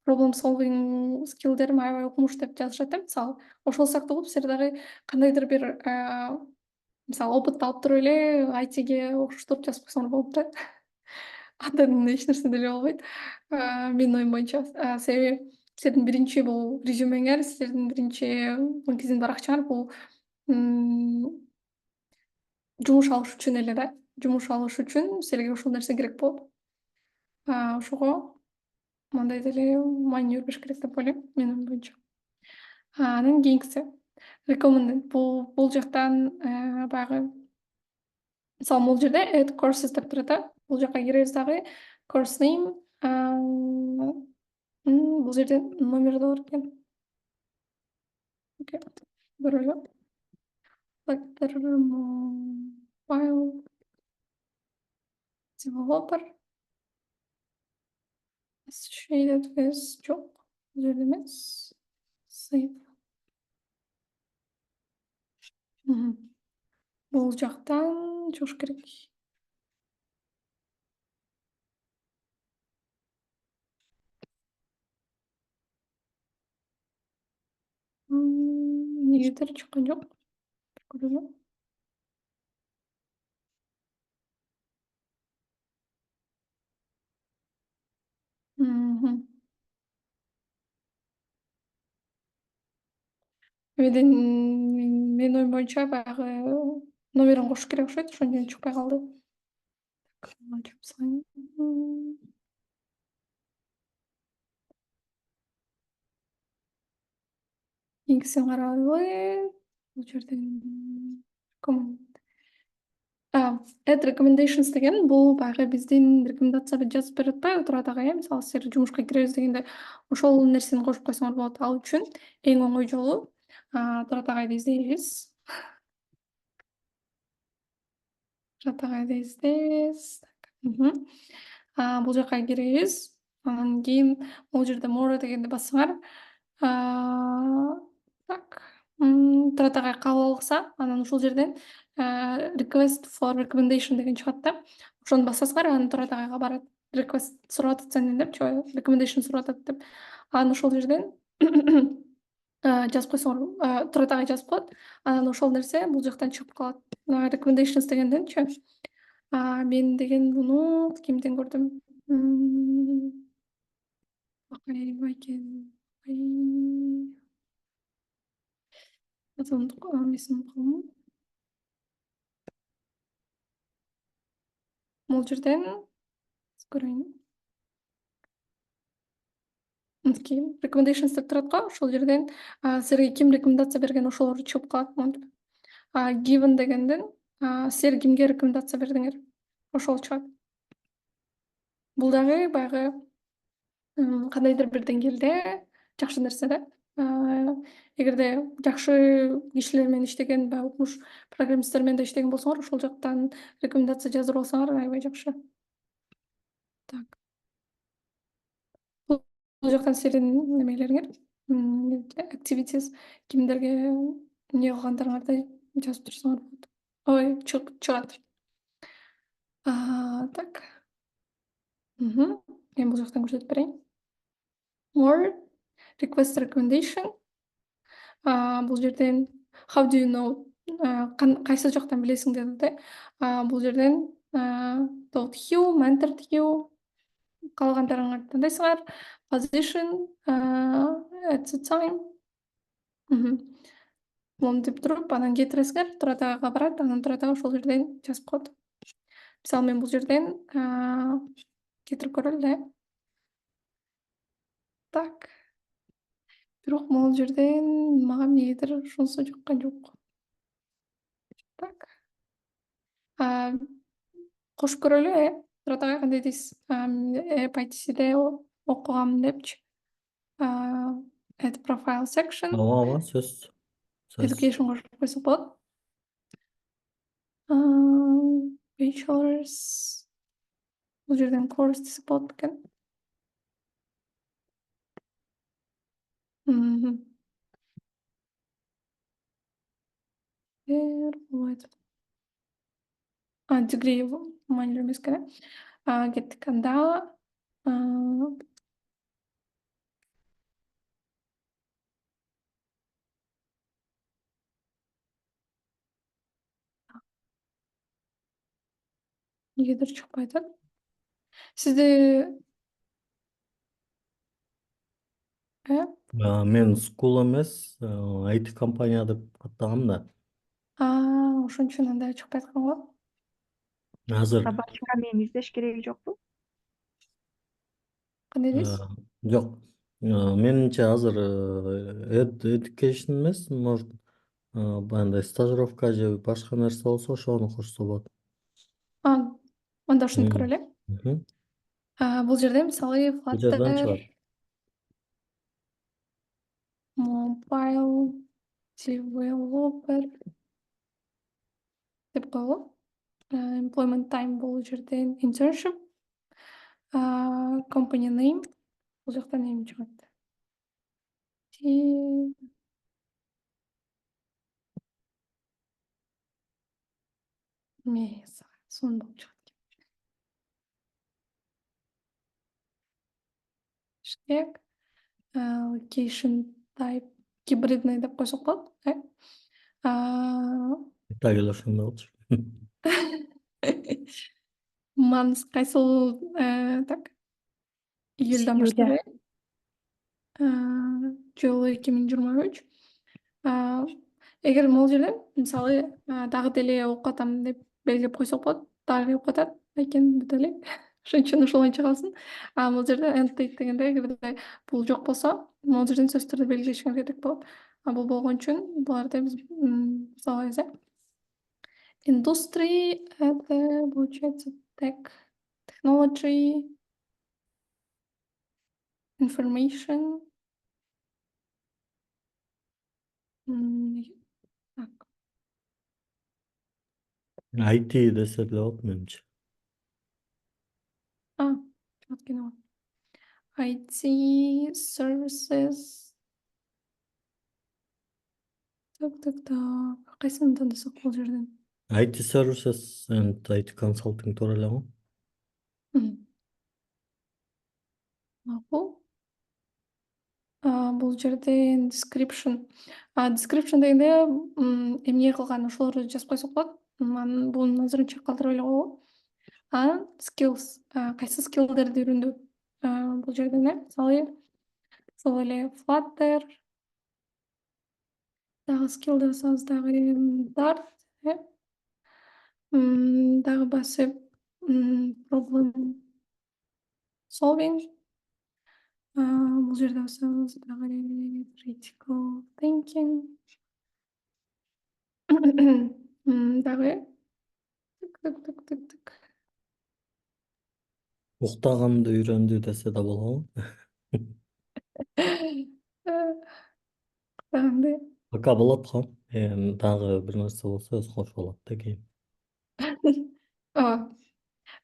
problem solving skillдерим аябай укмуш деп жазышат да. Мисалы, ошол сыяктуу кылып силер дагы кандайдыр бир мисалы опытты алып туруп эле айтиге окшоштуруп жазып койсоңор болот да. Андан эч нерсе деле болбойт, менин оюм боюнча. Себеби силердин биринчи бул резюмеңер, силердин биринчи LinkedIn баракчаңар бул жумуш алыш үчүн эле да. Жумуш алыш үчүн силерге ушул нерсе керек болот. Ошого мындай деле маани бербеш керек деп ойлойм, менин оюм боюнча. Анан кийинкиси recommended. Бул жактан баягы, мисалы, бул жерде add courses деп турат да. Бул жака киребиз дагы. Course name, бул жерде номер да бар экен. Окей, көрөлү. Letter mobile developer associated with job. Бул жерде эмес. Save. Бул жактан чыгыш керек. Негедир чыккан жок. Көрөлү. Менин оюм боюнча баягы номерин кошуш керек окшойт, ошон үчүн чыкпай калды. Кийинкисин карайлы. Бул жерден add recommendations деген бул баягы биздин рекомендацияны жазып берип атпайбы Турат ага, мисалы силер жумушка киребиз дегенде ошол нерсени кошуп койсоңор болот. Ал үчүн эң оңой жолу Турат агайды издейбиз. Турат агайды издейбиз. Бул жака киребиз. Анан кийин бул жерде more дегенди бассаңар, так, Турат агай кабыл алса, анан ушул жерден request for recommendation деген чыгат да. Ошону басасыңар, анан Турат агайга барат. Request сурап атат сенден депчи, recommendation сурап атат деп. Анан ошол жерден жазып койсоңор, Турат агай жазып коет. Анан ошол нерсе бул жактан чыгып калат. Recommendations дегенденчи, мен деген буну кимден көрдүм? Бул жерден көрөйүн. Recommendations деп турат го, ошол жерден силерге ким рекомендация берген, ошолор чыгып калат монтип. Given дегенден силер кимге рекомендация бердиңер, ошол чыгат. Бул дагы баягы кандайдыр бир деңгээлде жакшы нерсе да. Эгерде жакшы кишилер менен иштеген, баягы укмуш программисттер менен да иштеген болсоңор, ошол жактан рекомендация жаздырып алсаңар аябай жакшы. Так. Бул жактан силердин немелериңер, activities кимдерге эмне кылгандарыңарды жазып турсаңар болот. Ой, чыгат. Так. Мен бул жактан көрсөтүп берейин. More request recommendation. Бул жерден how do you know, кайсы жактан билесиң деди да. Бул жерден told you, mentored you, калгандарыңарды тандайсыңар. Position at the time. Мону деп туруп, анан кетиресиңер, Турадагыга барат, анан Турада ошол жерден жазып коет. Мисалы мен бул жерден кетирип көрөлү да. Так. Бирок могул жерден мага эмнегедир ушунусу жаккан жок. Так. Кошуп көрөлү, Турадага кандай дейсиз? Пайтисиде окугам депчи. Add profile section. Ооба, сөз. Education кошуп койсок болот. Bachelor's. Бул жерден course десек болот бекен. Болбойт. Degree маанилүү эмес экен. Кеттик анда. Негедир чыкпай атат. Сизде Мен скул эмес, IT компания деп каттагам да. ошон үчүн анда чыкпай аткан го. Азыр Башка мени издеш кереги жокпу? Кандай дейсиз? жок. Менимче азыр education эмес, может баягындай стажировка же башка нерсе болсо ошону курса болот. Анда ушинтип көрөлү. Бул жерде мисалы Бул жерден Flutter, чыгат. mobile developer деп коелу. Employment time бул жерден internship. Company name бул жактан эми чыгат. Мес, сон болуп чыгат. Штек. Location type гибридный деп койсок болот. Так эле ошондой болчу. Манс кайсыл так июльдан баштап жылы 2023. Эгер могул жерден мисалы дагы деле окуп атам деп белгилеп койсок болот. Дагы окуп атат экен бүт эле. Ошон үчүн ошолойнчо калсын. Бул жерде annotate дегенде эгерде бул жок болсо, могул жерден сөзсүз түрдө белгилешиңер керек болот. Бул болгон үчүн буларды биз мисалы эзек. Industry, это получается technology, information. Так. IT десе деле болот менимче. Чыгат экен. IT services. Так. Кайсыны тандасак бул жерден? IT services and IT consulting туура элеби? Макул. Бул жерден description. Description дегенде эмне кылган ошолорду жазып койсок болот. Буну азырынча калтырып эле коелу. Skills. Кайсы скиллдерди үйрөндү? Бул жерден мисалы ошол эле Flutter. Дагы skill десаңыз дагы Dart. Дагы басып problem solving. Бул жерде бассаңыз дагы critical thinking. Дагы так. Уктаганды үйрөндү десе да болобу? Кандай? Пока болот го. Дагы бир нерсе болсо өзү кошулат да кийин.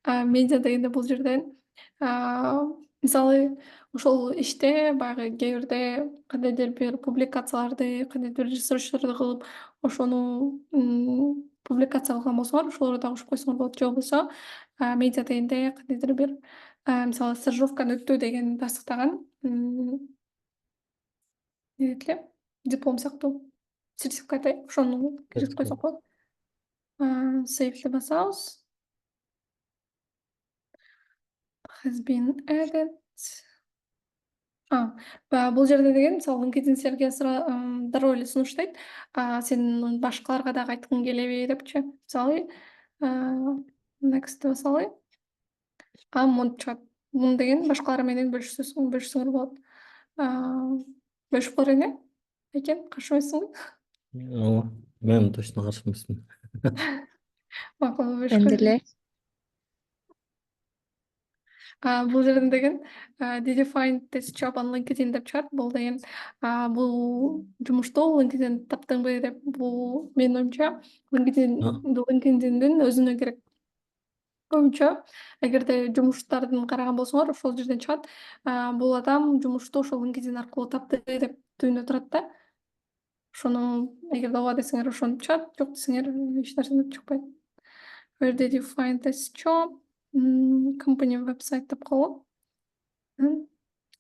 Медиа дегенде бул жерден Мисалы ошол иште баягы кээ бирде кандайдыр бир публикацияларды, кандайдыр бир ресерчтарды кылып, ошону публикация кылган болсоңор, ошолорду дагы кошуп койсоңор болот. Же болбосо медиа дегенде кандайдыр бир мисалы стажировканы өттү деген тастыктаган эмне дейт эле, диплом сыяктуу, сертификаты, ошону киргизип койсок болот. Save басабыз. Has been added. Бул жерде деген мисалы LinkedIn силерге дароо эле сунуштайт. Сен башкаларга дагы айткың келеби депчи. Мисалы next басалы. Монтип чыгат. Муну деген башкалар менен бөлүшсөңөр болот. Бөлүшүп кор эне. Экен, каршы эмессиңби? Ооба, мен точно каршы эмесмин. Макул, Мен бөлүшкөн. деле. Бул жерден деген did you find this job on LinkedIn деп чыгат. Бул деген бул жумушту LinkedIn таптыңбы деп, бул менин оюмча LinkedIn'дин өзүнө керек. Көбүнчө эгерде жумуштардын караган болсоңор, ошол жерден чыгат. Бул адам жумушту ошол LinkedIn аркылуу тапты деп түбүндө турат да. Ошону эгерде ооба десеңер ошентип чыгат, жок десеңер эч нерсе чыкпайт. Where did you find this job? Company website деп коелу.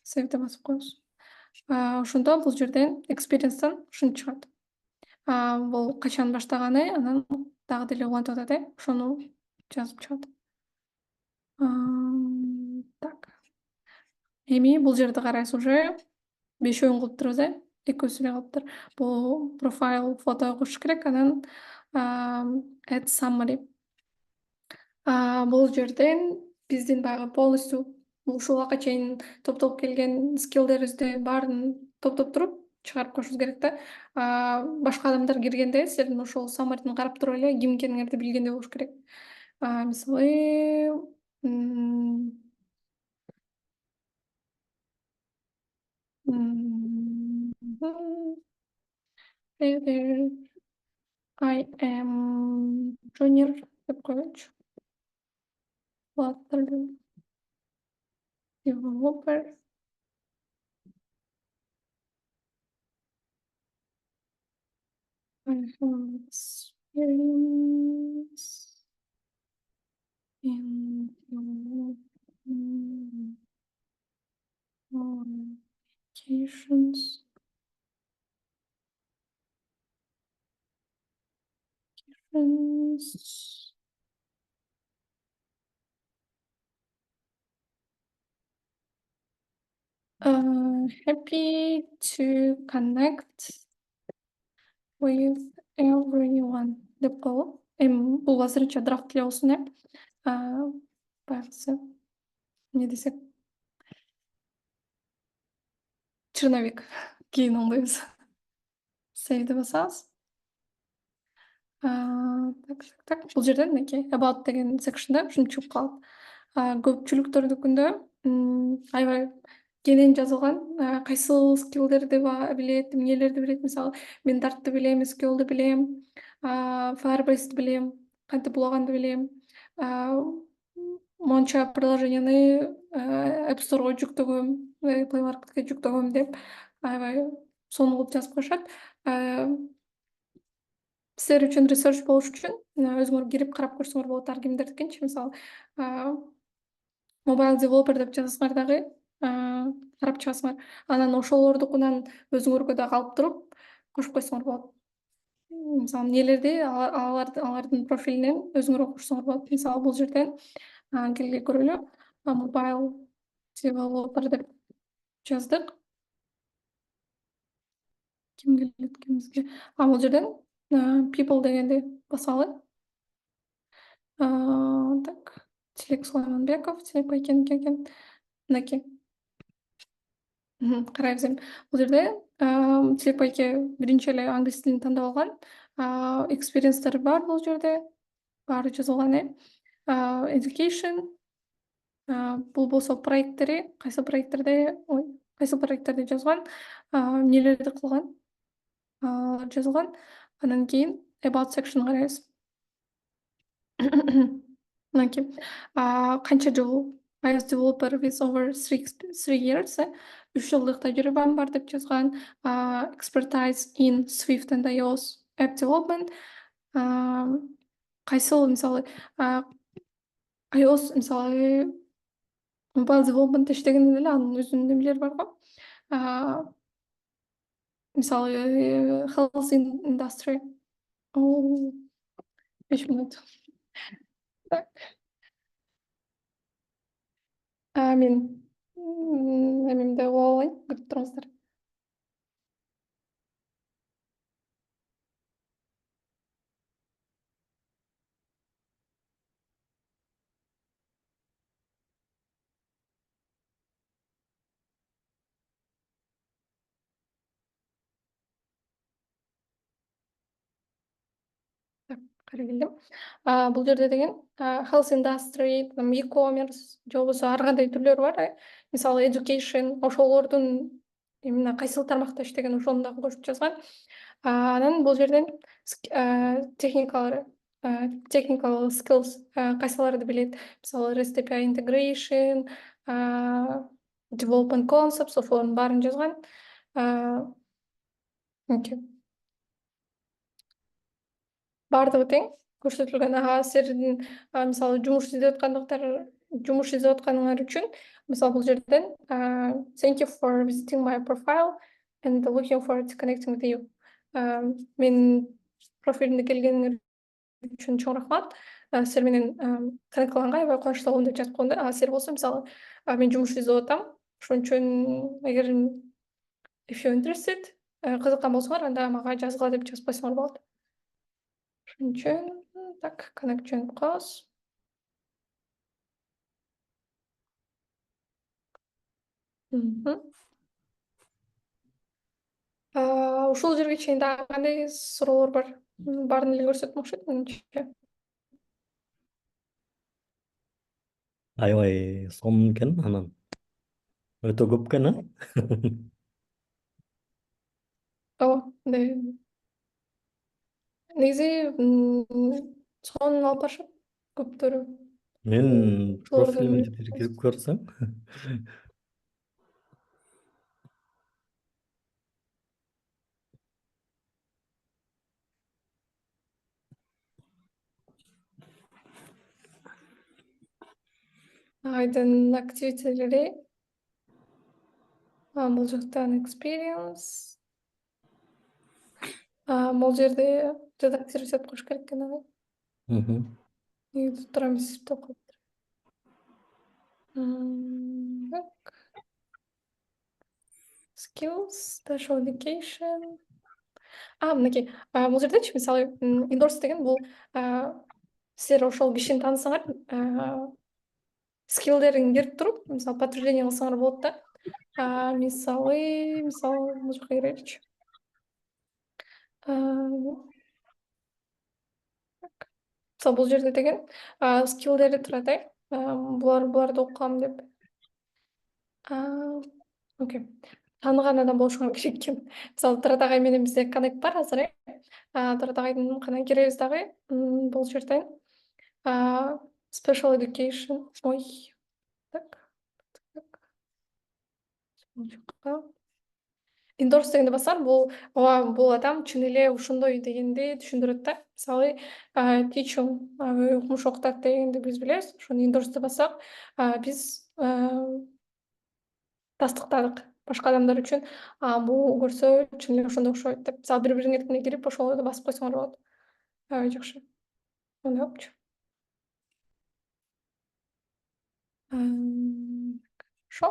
Save'де басып коебуз. Ошондо бул жерден experience'дан ушинтип чыгат. Бул качан баштаганы, анан дагы деле улантып атат, ошону жазып чыгат. Так. Эми бул жерде карайсыз уже 5 кылыптырбыз, 2 эле калыптыр. Бул профайл фото кошуш керек, анан add summary. Бул жерден биздин баягы полностью ушул убакка чейин топтолуп келген скиллдерибизди баарын топтоп туруп чыгарып коюшубуз керек да. Башка адамдар киргенде силердин ошол саммарини карап туруп эле ким экениңерди билгендей болуш керек. Мисалы I am junior деп коелучу. Developer. I have experience in applications. Happy to connect with everyone деп коелу. Эми бул азырынча драфт эле болсун, баягысы эмне десек, черновик кийин оңдойбуз. Save'де басабыз. Так. Бул жерден мынакей about деген sectionда ушинтип чыгып калат. Көпчүлүктөрдүкүндө аябай кенен жазылган, кайсыл скиллдерди билет, эмнелерди билет. Мисалы, мен Dart'ты билем, SQL'ды билем, Firebase'ди билем, кантип булаганды билем. Монча приложенияны App Store'го жүктөгөм, Play Market'ке жүктөгөм деп аябай сонун кылып жазып коюшат. Силер үчүн ресерч болуш үчүн өзүңөр кирип карап көрсөңөр болот ар кимдердикинчи. Мисалы, mobile developer деп жазасыңар дагы карап чыгасыңар. Анан ошолордукунан өзүңөргө дагы алып туруп кошуп койсоңор болот. Мисалы, эмнелерди алардын профилинен өзүңөр окушсоңор болот. Мисалы, бул жерден келгиле көрөлү. Mobile developer деп жаздык. Ким келет кимизге? Бул жерден people дегенди басалы. Так. Тилек Сулайманбеков, Тилек Байкен келген. Мынакей. Карайбыз эми. Бул жерде Тилек Байке биринчи эле англис тилин тандап алган. Experience'тери бар бул жерде. Баары жазылган, education. Бул болсо проекттери, кайсы проекттерде жазган, эмнелерди кылган, жазылган. Андан кийин about section карайбыз. Мынакей. Канча жыл iOS developer with over 3 years. 3 жылдык тажрыйбам бар деп жазган. Expertise in Swift and iOS app development. Кайсыл мисалы iOS мисалы mobile development иштегенде эле анын өзүнүн немелери бар го. Мисалы health industry. 5 минут. Так. Мен эмемди угуп алайын, күтүп туруңуздар. Так, кайра келдим. Бул жерде деген health industry, e-commerce, же болбосо ар кандай түрлөрү бар. Мисалы education, ошолордун именно кайсыл тармакта иштеген ошону дагы кошуп жазган. Анан бул жерден technical skills кайсыларды билет. Мисалы REST API integration, development concepts, ошолордун баарын жазган. Окей. Бардыгы тең көрсөтүлгөн. Силердин мисалы жумуш издеп атканыңар үчүн мисалы бул жерден thank you for visiting my profile and looking forward to connecting with you. Менин профилимде келгениңер үчүн чоң рахмат. Силер менен коннект кылганга аябай кубанычтуу болдум деп жазып койгон да. Силер болсо мисалы мен жумуш издеп атам. Ошон үчүн эгер if you're interested, кызыккан болсоңор анда мага жазгыла деп жазып койсоңор болот. Ошон үчүн так, connect join class. Ушул жерге чейин дагы кандай суроолор бар? Баарын эле көрсөттүм окшойт менимче. Аябай сонун экен анан. Өтө көп экен, Ооба, негизи сонун алып барышат көптөрү. Мен Ошолордун профилимде бир кирип көрсөм. айдын активитилери. Бул жактан experience. Бул жерде редактировать этип коюш керек экен ага. Негизи тура эмес деп коюптур. Так. Skills, dash education. Мынакей. Бул жердечи мисалы endorse деген бул силер ошол кишини таанысаңар, скиллдерин берип туруп, мисалы подтверждение кылсаңар болот да. Мисалы бул жака киреличи. Мисалы бул жерде деген скиллдери турат, буларды окугам деп. Окей. Тааныган адам болушуңар керек экен. Мисалы Турат агай менен бизде коннект бар азыр, Турат агайдын кана киребиз дагы. Бул жерден special education. Ой. Так. Бул жака. Endorse дегенди бассаң, бул адам чын эле ушундой дегенди түшүндүрөт да. Мисалы teaching, окумуш окутат дегенди биз билебиз. Ошону endorse деп бассак, биз тастыктадык башка адамдар үчүн. Бул көрсө чын эле ошондой окшойт деп. Мисалы бири-бириңердикине кирип ошолорду басып койсоңор болот. Аябай жакшы. Мындай болчу. Ошо.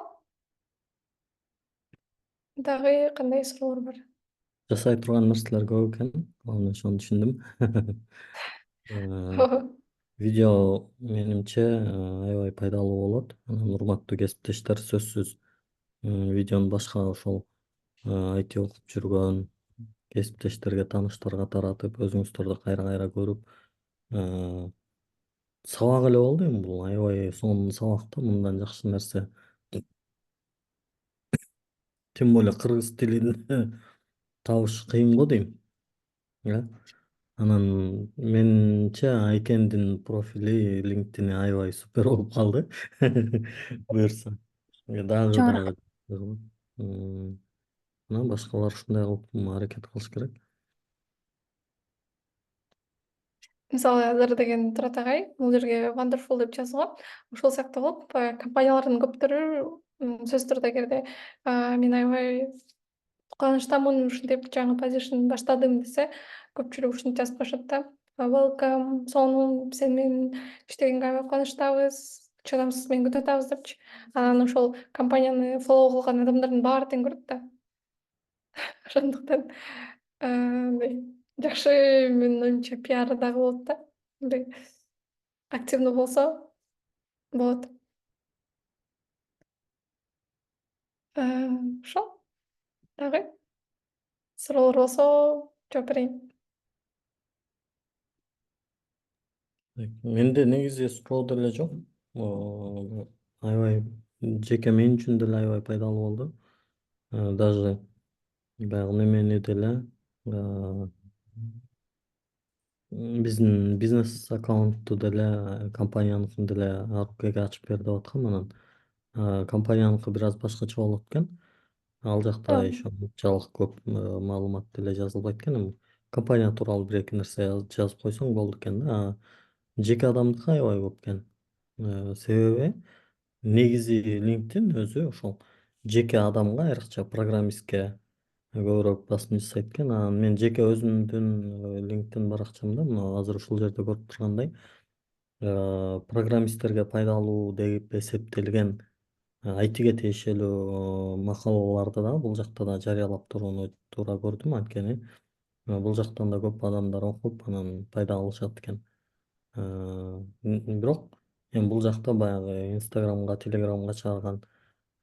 Дагы кандай суроолор бар? Жасай турган нерселер көп экен. Анан ошону түшүндүм. Видео менимче аябай пайдалуу болот. Анан урматтуу кесиптештер, сөзсүз видеону башка ошол IT окуп жүргөн кесиптештерге, тааныштарга таратып, өзүңүздөр да кайра көрүп, сабак эле болду эми бул. Аябай сонун сабак да, мындан жакшы нерсе. Тем более кыргыз тилин табыш кыйын го дейм. Анан менимче Айкендин профили LinkedIn аябай супер болуп калды. Буюрса. Чоң Дагы. М, Анан башкалар ушундай кылып аракет кылыш керек. Мисалы азыр деген Турат агай бул жерге wonderful деп жазылган. Ошол сыяктуу кылып компаниялардын көптөрү сөзсүз түрдө эгерде мен аябай кубанычтамын ушинтип жаңы позишн баштадым десе, көпчүлүк ушинтип жазып коюшат да. Welcome, сонун, сен менен иштегенге аябай кубанычтабыз, чыдамсыз менен күтүп атабыз депчи. Анан ошол компанияны фоллоу кылган адамдардын баары тең көрөт да. Ошондуктан мындай жакшы, менин оюмча, пиар дагы болот да. Мындай активдүү болсо болот. Ошол дагы суроолор болсо жооп берейин. Менде негизи суроо деле жок. Аябай жеке мен үчүн деле аябай пайдалуу болду. Даже баягы немени деле биздин бизнес аккаунтту деле компанияныкын деле Арукеге ачып бер деп аткам. Анан компанияныкы бир аз башкача болот экен. Ал жакта еще унчалык көп маалымат деле жазылбайт экен. Эми компания тууралуу бир эки нерсе жазып койсоң болду экен да. Жеке адамдыкы аябай көп экен. Себеби негизи LinkedIn өзү ошол жеке адамга, айрыкча программистке көбүрөөк басым жасайт экен. Анан мен жеке өзүмдүн LinkedIn баракчамда мына азыр ушул жерде көрүп тургандай программисттерге пайдалуу деп эсептелген айтиге тиешелүү макалаларды да бул жакта да жарыялап турууну туура көрдүм. Анткени бул жактан да көп адамдар окуп анан пайда алышат экен. Бирок эми бул жакта баягы Инстаграмга, Телеграмга чыгарган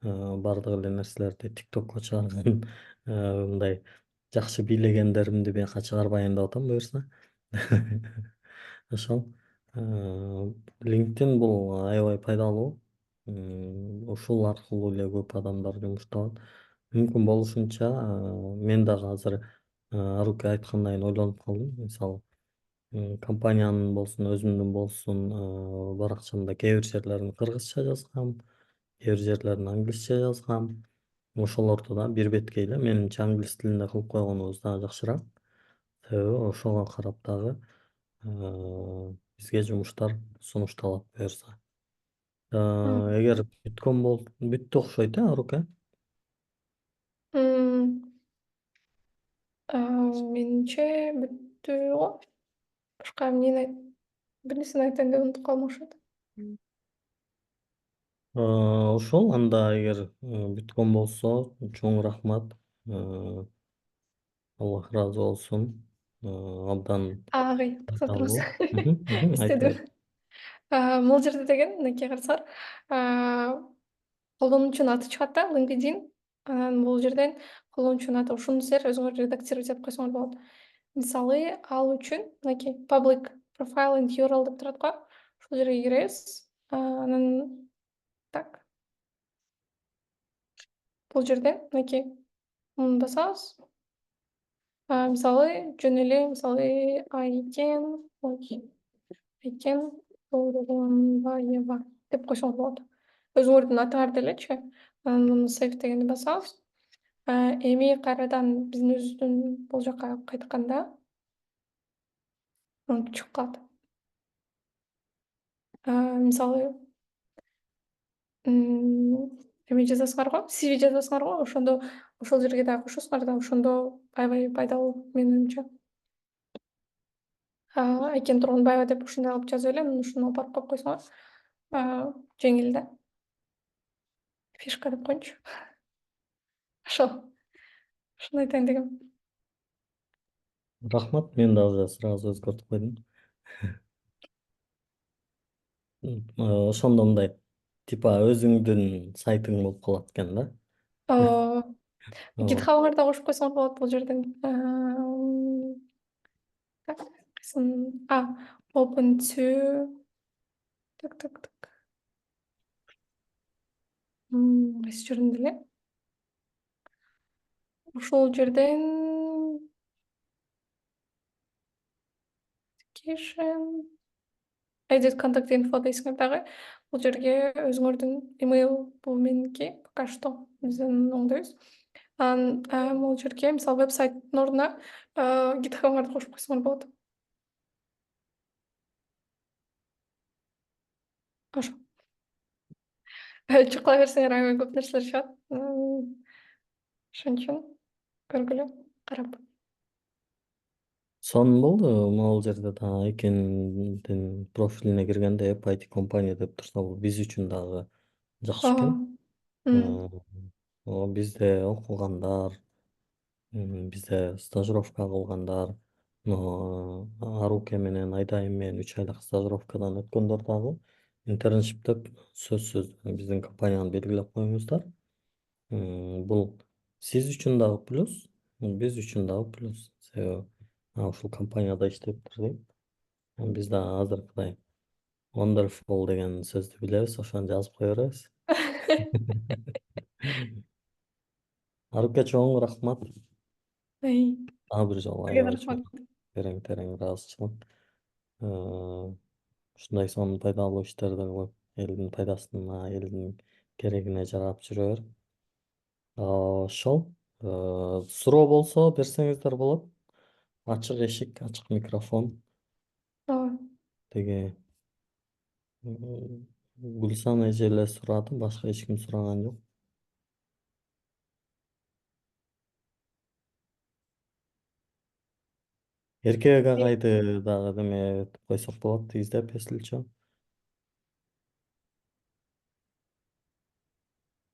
бардык эле нерселерди ТикТокко чыгарган мындай жакшы бийлегендеримди бияка чыгарбайын деп атам буюрса. Ошол LinkedIn бул аябай пайдалуу. Ушул аркылуу эле көп адамдар жумуш табат. Мүмкүн болушунча мен дагы азыр Аруке айткандайын ойлонуп калдым. Мисалы компаниянын болсун, өзүмдүн болсун баракчамда кээ бир жерлерин кыргызча жазгам, кээ бир жерлерин англисче жазгам. Ошолорду да бир беткей эле менимче англис тилинде кылып койгонубуз дагы жакшыраак. Себеби ошого карап дагы бизге жумуштар сунушталат буюрса. Эгер бүттү окшойт Аруке. Менимче бүттү го. Башка эмнени бир нерсени айтайын деп унутуп калдым окшойт. Ошол анда эгер бүткөн болсо чоң рахмат. Аллах ыраазы болсун. Абдан Агый, токтотурбуз. пайдалуу. Айт Эстедим. айт. Бул жерде деген мынакей карасаңар, колдонуучунун аты чыгат да, LinkedIn. Анан бул жерден колдонуучунун аты ушуну силер өзүңөр редактировать этип койсоңор болот. Мисалы, ал үчүн мынакей public profile and URL деп турат го. Ушул жерге киребиз. Анан так. Бул жерден мынакей муну басабыз. Мисалы, жөн эле мисалы Айкен Тооргонбаева деп койсоңуз болот. Өзүңөрдүн атыңарды элечи. Анан муну save дегенди басабыз. Эми кайрадан биздин өзүбүздүн бул жака кайтканда чыгып калат. Мисалы, эме жазасыңар го, CV жазасыңар го, ошондо ошол жерге дагы кошосуңар да, ошондо аябай пайдалуу менин оюмча. Айкен Тургунбаева деп ушундай кылып жазып эле, анан ушуну алып барып коюп койсоңор жеңил да. Фишка деп коеюнчу. Ошол. Ушуну айтайын дегем. Рахмат, мен дагы сразу өзгөртүп койдум. Ошондо мындай типа өзүңдүн сайтың болуп калат экен да. GitHub'ыңарды да кошуп койсоңор болот бул жерден. Так, кайсын open to так. Кайсы жеринде эле? Ушул жерден application. Edit contact info дейсиңер дагы. Бул жерге өзүңөрдүн email бул меники пока что биздин оңдойбуз. Анан бул жерге мисалы веб-сайттын ордуна GitHub'ыңарды кошуп койсоңор болот. Ошо. Чукула берсеңер аябай көп нерселер чыгат. Ошон үчүн көргүлө, карап. Сонун болду. Могул жерде дагы экендин профилине киргенде App IT компания деп турса, бул биз үчүн дагы жакшы экен. Бизде окугандар, бизде стажировка кылгандар, Аруке менен Айдайым менен 3 айлык стажировкадан өткөндөр дагы интерншиптеп сөзсүз биздин компанияны белгилеп коюңуздар. Бул сиз үчүн дагы плюс, биз үчүн дагы плюс. Себеби ушул компанияда иштептир дейм. Биз дагы азыркыдай wonderful деген сөздү билебиз, ошону жазып кое беребиз. Аруке чоң рахмат. Дагы бир жолу аябай чоң терең ыраазычылык. Ушундай сонун пайдалуу иштерди кылып, элдин пайдасына, элдин керегине жарап жүрө бер. Ошол суроо болсо берсеңиздер болот. Ачык эшик, ачык микрофон. Тиги Гүлсан эже эле сурады, башка эч ким сураган жок. Эркек агайды дагы демеп койсок болот, издеп эсилчү.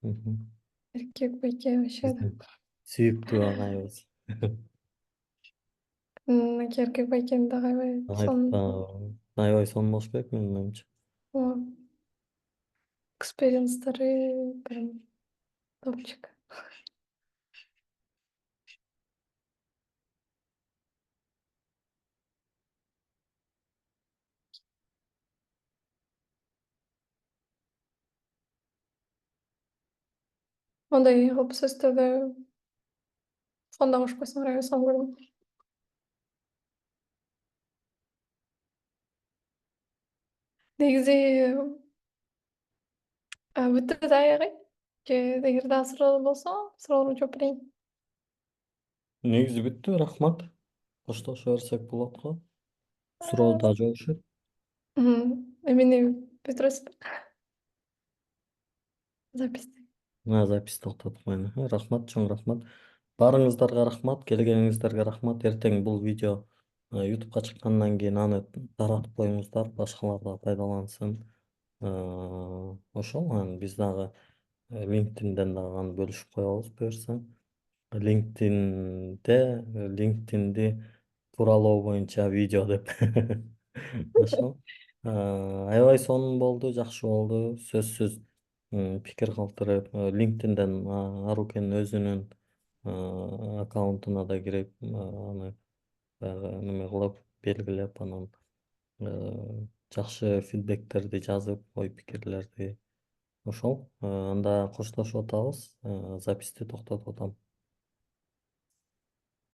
Эркек байке вообще. Сүйүктүү агайыбыз. Эркек байкени дагы аябай сонун. Аябай сонун болуш керек менин оюмча. Экспириенстери прям топчик. Мондай кылып сөздөрдө фонда кошуп койсоңор аябай сонун көрүнөт. Негизи бүттү да аягы. Эгер дагы суроолор болсо, суроолорго жооп берейин. Негизи бүттү, рахмат. Коштошо берсек болот го. Суроо да жок. Эмени бүтүрөсүзбү? Записти. Запись токтотуп коеюн. Рахмат, чоң рахмат. Баарыңыздарга рахмат, келгениңиздерге рахмат. Эртең бул видео YouTube'га чыккандан кийин аны таратып коюңуздар, башкалар да пайдалансын. Ошол анан биз дагы LinkedIndен дагы аны бөлүшүп коебуз буюрса. LinkedInди тууралоо боюнча видео деп. Ошол. Аябай сонун болду, жакшы болду. Сөзсүз пикир калтырып, LinkedIndен Арукенин өзүнүн аккаунтуна да кирип, аны неме кылып, белгилеп, анан жакшы фидбектерди жазып, ой пикирлерди. Ошол. Анда коштошуп атабыз. Записти токтотуп атам.